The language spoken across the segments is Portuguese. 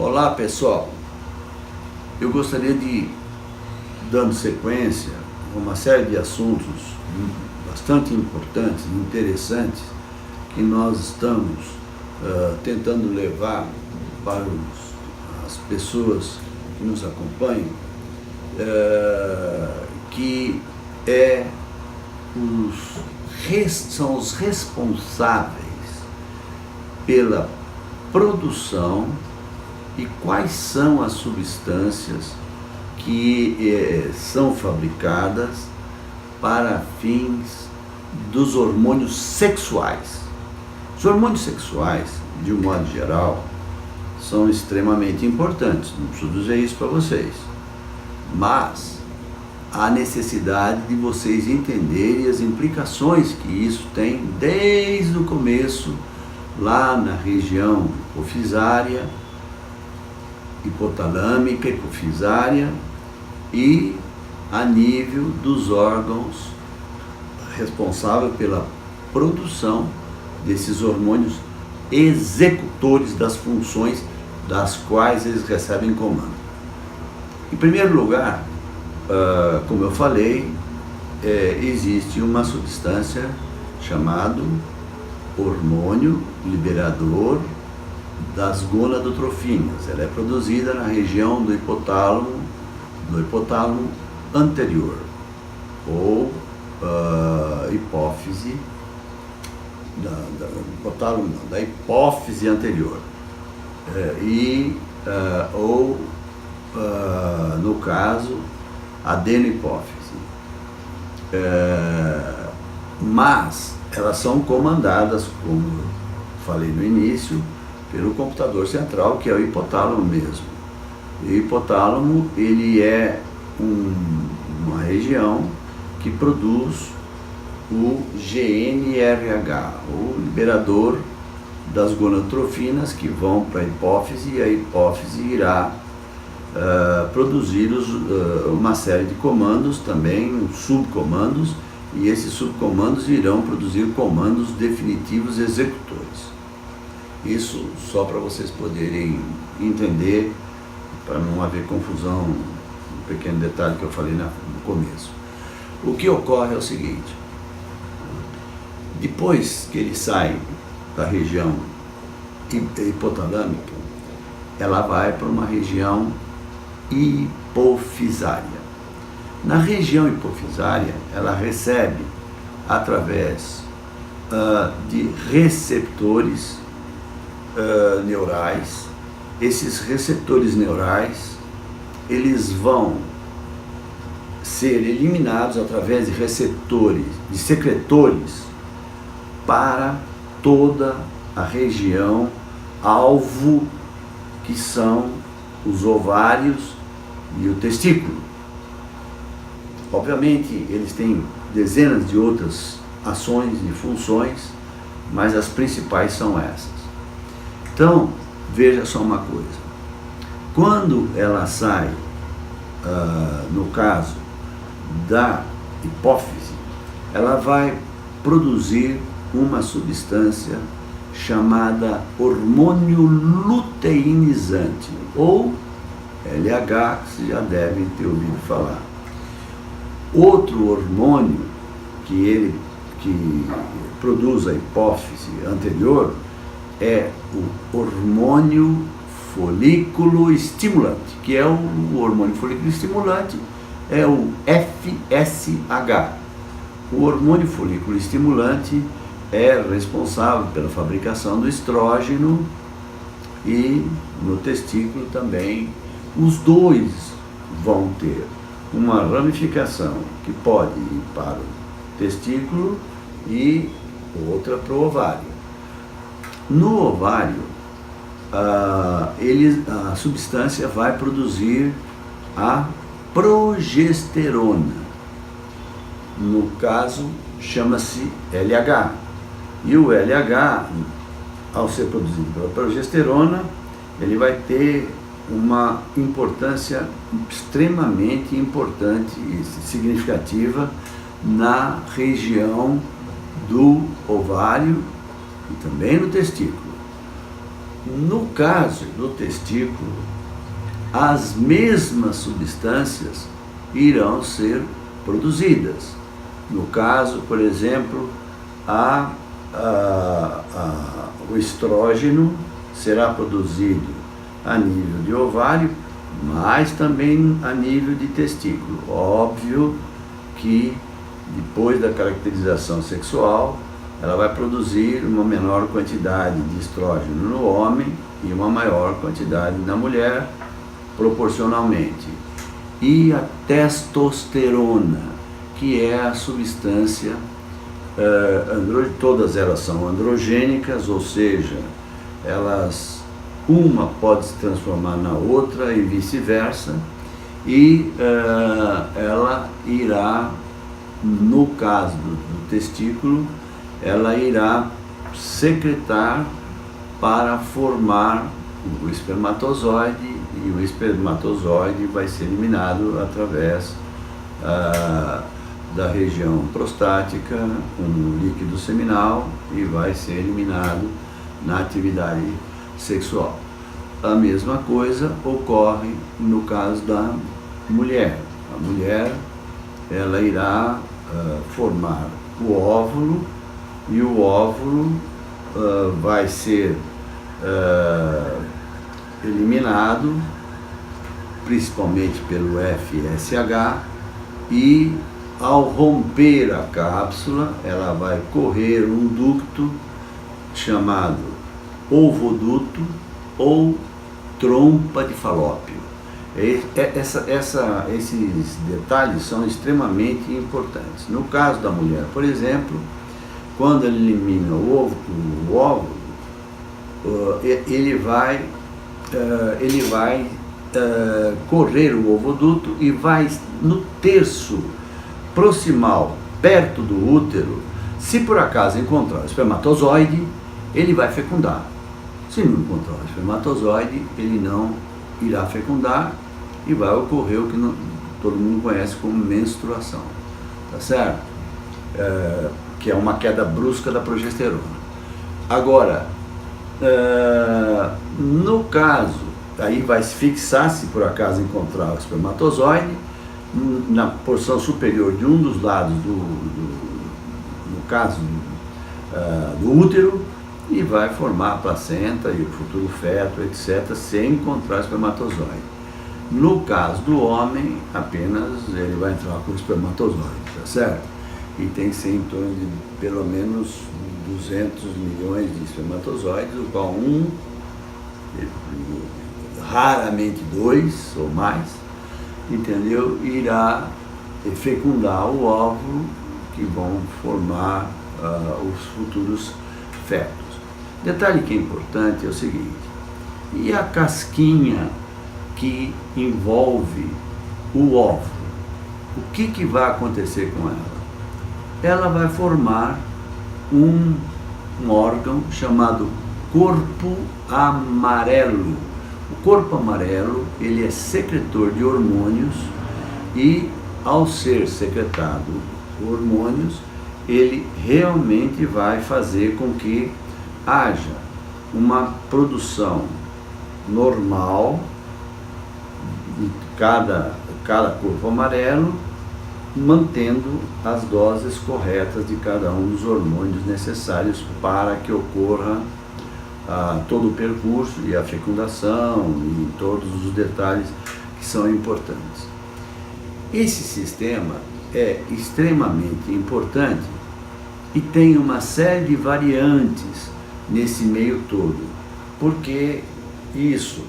Olá pessoal, eu gostaria de, dando sequência a uma série de assuntos bastante importantes e interessantes que nós estamos tentando levar para as pessoas que nos acompanham, que são os responsáveis pela produção e quais são as substâncias que são fabricadas para fins dos hormônios sexuais. Os hormônios sexuais, de um modo geral, são extremamente importantes, não preciso dizer isso para vocês, mas há necessidade de vocês entenderem as implicações que isso tem desde o começo, lá na região hipofisária, hipotalâmica, hipofisária e a nível dos órgãos responsáveis pela produção desses hormônios executores das funções das quais eles recebem comando. Em primeiro lugar, como eu falei, existe uma substância chamada hormônio liberador das gonadotrofinas. Ela é produzida na região do hipotálamo anterior, ou hipófise, da hipófise anterior, no caso, adenohipófise. Mas elas são comandadas, como eu falei no início, pelo computador central, que é o hipotálamo mesmo. E o hipotálamo, ele é uma região que produz o GnRH, o liberador das gonadotrofinas, que vão para a hipófise, e a hipófise irá produzir uma série de comandos, também subcomandos, e esses subcomandos irão produzir comandos definitivos executores. Isso só para vocês poderem entender, para não haver confusão, um pequeno detalhe que eu falei no começo. O que ocorre é o seguinte: depois que ele sai da região hipotalâmica, ela vai para uma região hipofisária. Na região hipofisária, ela recebe, através de receptores neurais. Esses receptores neurais, eles vão ser eliminados através de receptores, de secretores, para toda a região alvo, que são os ovários e o testículo. Obviamente, eles têm dezenas de outras ações e funções, mas as principais são essas. Então, veja só uma coisa: quando ela sai, no caso da hipófise, ela vai produzir uma substância chamada hormônio luteinizante, ou LH, que vocês já devem ter ouvido falar. Outro hormônio que produz a hipófise anterior é o hormônio folículo estimulante, que é o hormônio folículo estimulante, é o FSH. O hormônio folículo estimulante é responsável pela fabricação do estrógeno, e no testículo também. Os dois vão ter uma ramificação que pode ir para o testículo e outra para o ovário. No ovário, a substância vai produzir a progesterona. No caso, chama-se LH. E o LH, ao ser produzido pela progesterona, ele vai ter uma importância extremamente importante e significativa na região do ovário e também no testículo. No caso do testículo, as mesmas substâncias irão ser produzidas. No caso, por exemplo, o estrógeno será produzido a nível de ovário, mas também a nível de testículo. Óbvio que depois da caracterização sexual, ela vai produzir uma menor quantidade de estrógeno no homem e uma maior quantidade na mulher, proporcionalmente. E a testosterona, que é a substância, todas elas são androgênicas, ou seja, uma pode se transformar na outra e vice-versa, e ela irá, no caso do testículo, ela irá secretar para formar o espermatozoide, e o espermatozoide vai ser eliminado através da região prostática, com o líquido seminal, e vai ser eliminado na atividade sexual. A mesma coisa ocorre no caso da mulher. A mulher, ela irá formar o óvulo, e o óvulo vai ser eliminado principalmente pelo FSH, e ao romper a cápsula, ela vai correr um ducto chamado ovoduto ou trompa de Falópio. Esses detalhes são extremamente importantes. No caso da mulher, por exemplo, quando ele elimina o óvulo, ele vai correr o ovoduto e vai no terço proximal, perto do útero. Se por acaso encontrar o espermatozoide, ele vai fecundar. Se não encontrar o espermatozoide, ele não irá fecundar e vai ocorrer o que todo mundo conhece como menstruação, tá certo? Que é uma queda brusca da progesterona. Agora, no caso, aí vai se fixar, se por acaso encontrar o espermatozoide, na porção superior de um dos lados no caso do útero, e vai formar a placenta e o futuro feto, etc., sem encontrar o espermatozoide. No caso do homem, apenas ele vai entrar com o espermatozoide, tá certo? E tem que ser em torno de pelo menos 200 milhões de espermatozoides, o qual raramente 2 ou mais, entendeu? Irá fecundar o óvulo, que vão formar os futuros fetos. Detalhe que é importante é o seguinte: e a casquinha que envolve o óvulo? O que vai acontecer com ela? Ela vai formar um órgão chamado corpo amarelo. O corpo amarelo, ele é secretor de hormônios, e ao ser secretado hormônios, ele realmente vai fazer com que haja uma produção normal de cada corpo amarelo, mantendo as doses corretas de cada um dos hormônios necessários para que ocorra todo o percurso e a fecundação e todos os detalhes que são importantes. Esse sistema é extremamente importante e tem uma série de variantes nesse meio todo, porque isso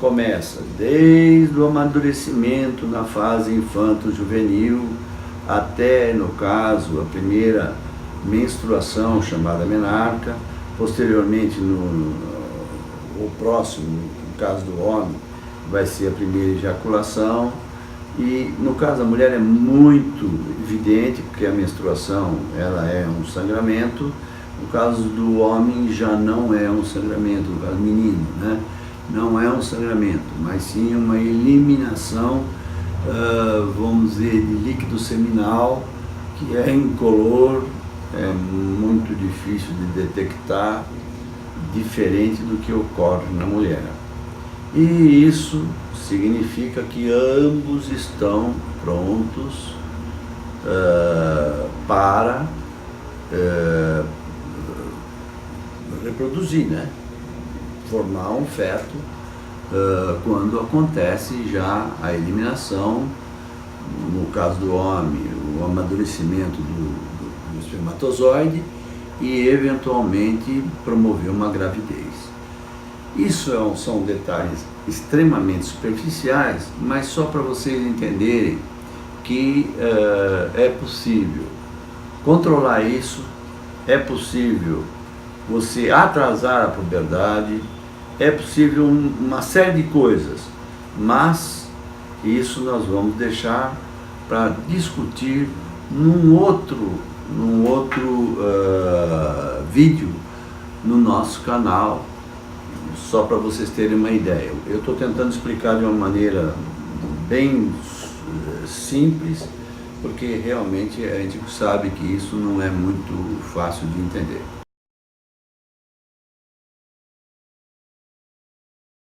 começa desde o amadurecimento na fase infanto-juvenil até, no caso, a primeira menstruação, chamada menarca. Posteriormente, o próximo, no caso do homem, vai ser a primeira ejaculação. E no caso da mulher é muito evidente, porque a menstruação, ela é um sangramento. No caso do homem já não é um sangramento, no caso do menino, né? Não é um sangramento, mas sim uma eliminação, vamos dizer, de líquido seminal, que é incolor, é muito difícil de detectar, diferente do que ocorre na mulher. E isso significa que ambos estão prontos para reproduzir, né? Formar um feto quando acontece já a eliminação, no caso do homem, o amadurecimento do espermatozoide e eventualmente promover uma gravidez. Isso são detalhes extremamente superficiais, mas só para vocês entenderem que é possível controlar isso, é possível você atrasar a puberdade, é possível uma série de coisas, mas isso nós vamos deixar para discutir num outro vídeo no nosso canal, só para vocês terem uma ideia. Eu estou tentando explicar de uma maneira bem simples, porque realmente a gente sabe que isso não é muito fácil de entender.